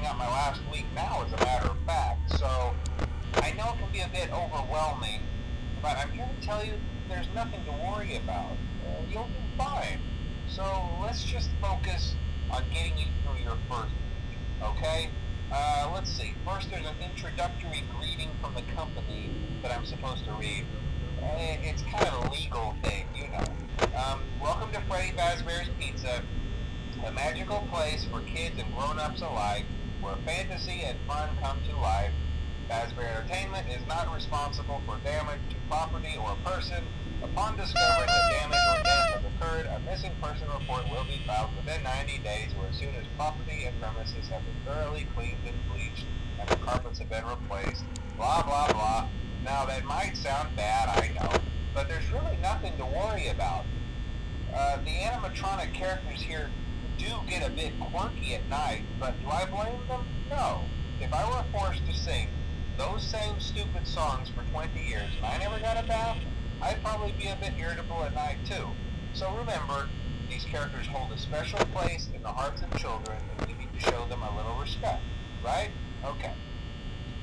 out my last week now, as a matter of fact, so I know it can be a bit overwhelming, but I'm here to tell you there's nothing to worry about. You'll do fine. So let's just focus on getting you through your first week, okay? Let's see. First, there's an introductory greeting from the company that I'm supposed to read. It's kind of a legal thing, you know. Welcome to Freddy Fazbear's Pizza, a magical place for kids and grown-ups alike, where fantasy and fun come to life. Fazbear Entertainment is not responsible for damage to property or person. Upon discovering that damage or death has occurred, a missing person report will be filed within 90 days, or as soon as property and premises have been thoroughly cleaned and bleached and the carpets have been replaced. Blah, blah, blah. Now, that might sound bad, I know, but there's really nothing to worry about. The animatronic characters here do get a bit quirky at night, but do I blame them? No. If I were forced to sing those same stupid songs for 20 years and I never got a bath, I'd probably be a bit irritable at night too. So remember, these characters hold a special place in the hearts of children, and we need to show them a little respect, right? Okay.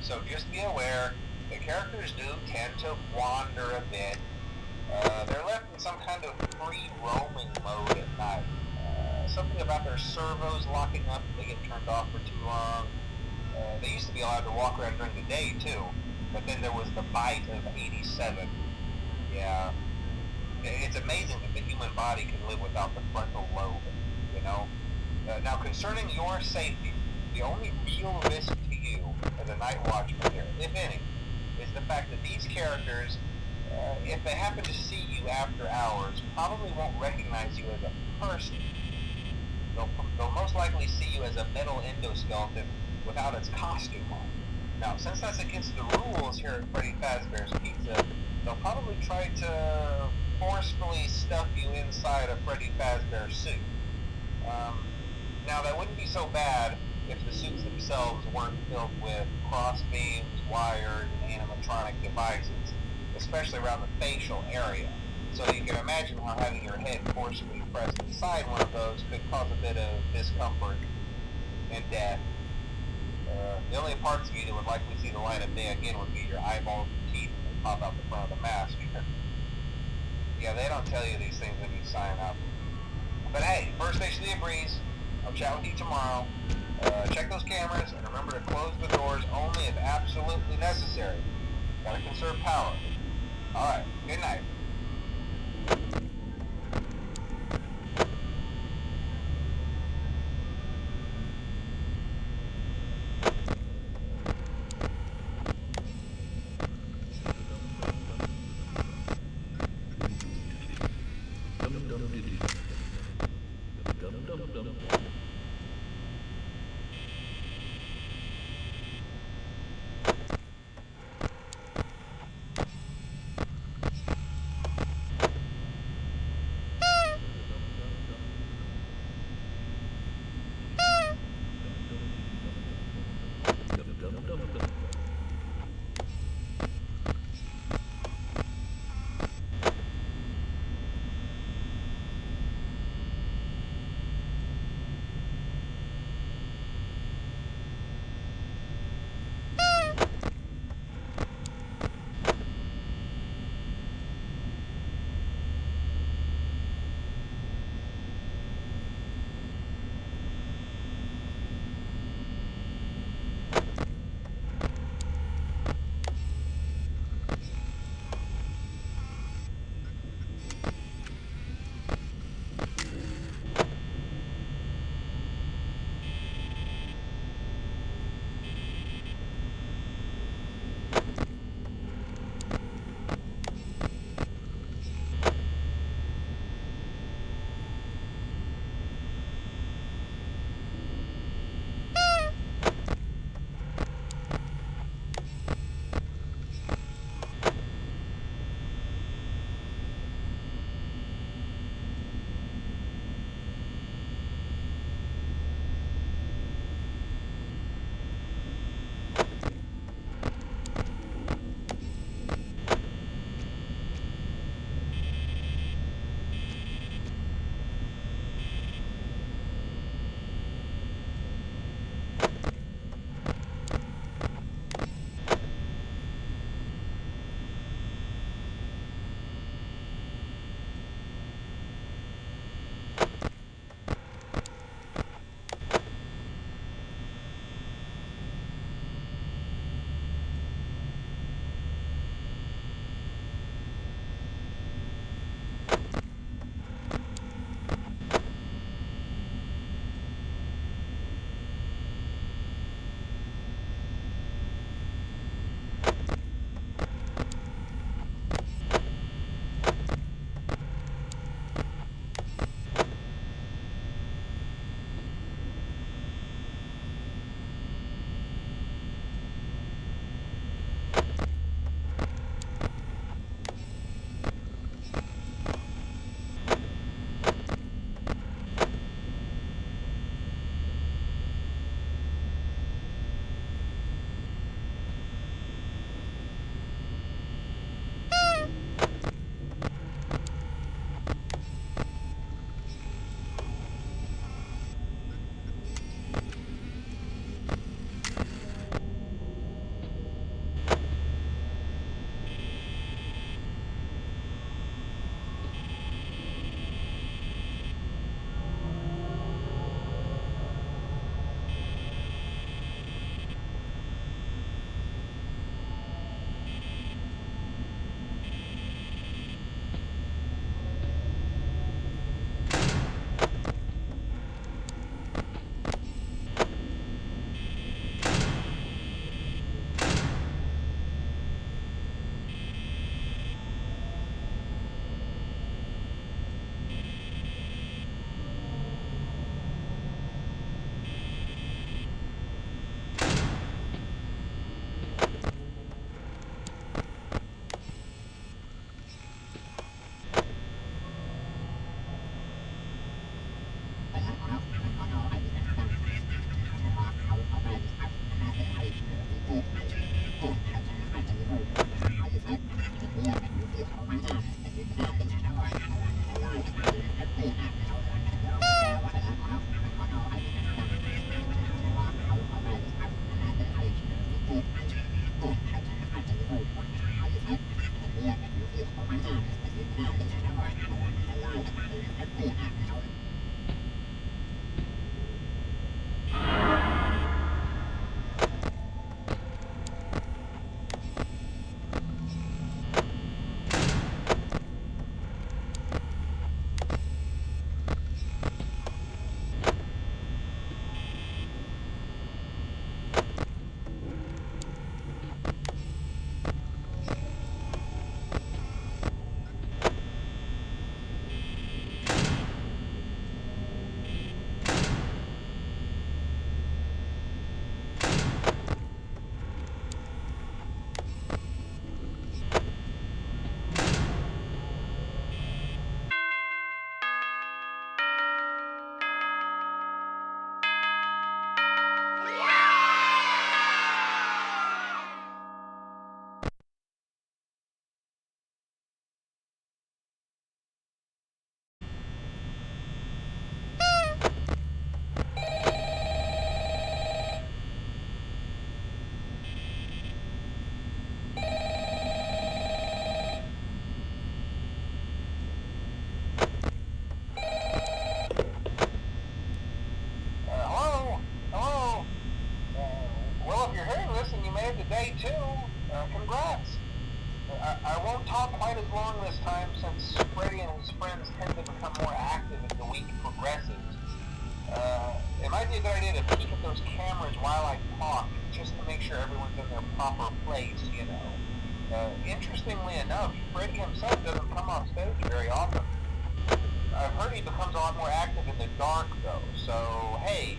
So just be aware, the characters do tend to wander a bit. They're left in some kind of free roaming mode at night. Something about their servos locking up if they get turned off for too long. They used to be allowed to walk around during the day too, but then there was the bite of 87. Yeah. It's amazing that the human body can live without the frontal lobe, you know? Now, concerning your safety, the only real risk to you as a night watchman here, if any, is the fact that these characters, if they happen to see you after hours, probably won't recognize you as a person. They'll most likely see you as a metal endoskeleton without its costume on. Now, since that's against the rules here at Freddy Fazbear's Pizza, they'll probably try to forcefully stuff you inside a Freddy Fazbear suit. Now, that wouldn't be so bad if the suits themselves weren't filled with cross beams, wires, and animatronic devices, especially around the facial area. So you can imagine how having your head forcibly pressed inside one of those could cause a bit of discomfort and death. The only parts of you that would likely see the light of day again would be your eyeballs and teeth that pop out the front of the mask. Yeah, they don't tell you these things when you sign up. But hey, first station of the breeze. I'll chat with you tomorrow. Check those cameras and remember to close the doors only if absolutely necessary. Gotta conserve power. Alright, good night. day too. Congrats. I won't talk quite as long this time since Freddy and his friends tend to become more active as the week progresses. It might be a good idea to peek at those cameras while I talk, just to make sure everyone's in their proper place, you know. Interestingly enough, Freddy himself doesn't come off stage very often. I've heard he becomes a lot more active in the dark, though, so hey,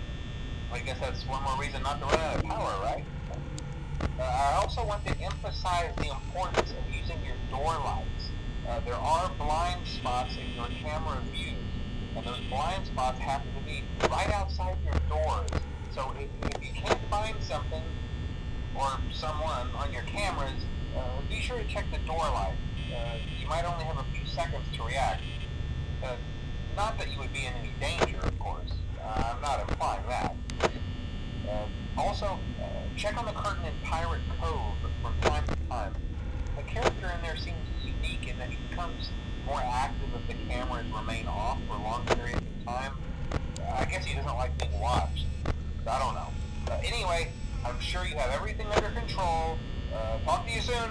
I guess that's one more reason not to run out of power, right? I also want to emphasize the importance of using your door lights. There are blind spots in your camera views, and those blind spots happen to be right outside your doors. So if you can't find something or someone on your cameras, be sure to check the door light. You might only have a few seconds to react. Not that you would be in any danger, of course. I'm not implying that. Also, check on the curtain in Pirate Cove from time to time. The character in there seems unique in that he becomes more active if the cameras remain off for long periods of time. I guess he doesn't like being watched. I don't know. Anyway, I'm sure you have everything under control. Talk to you soon.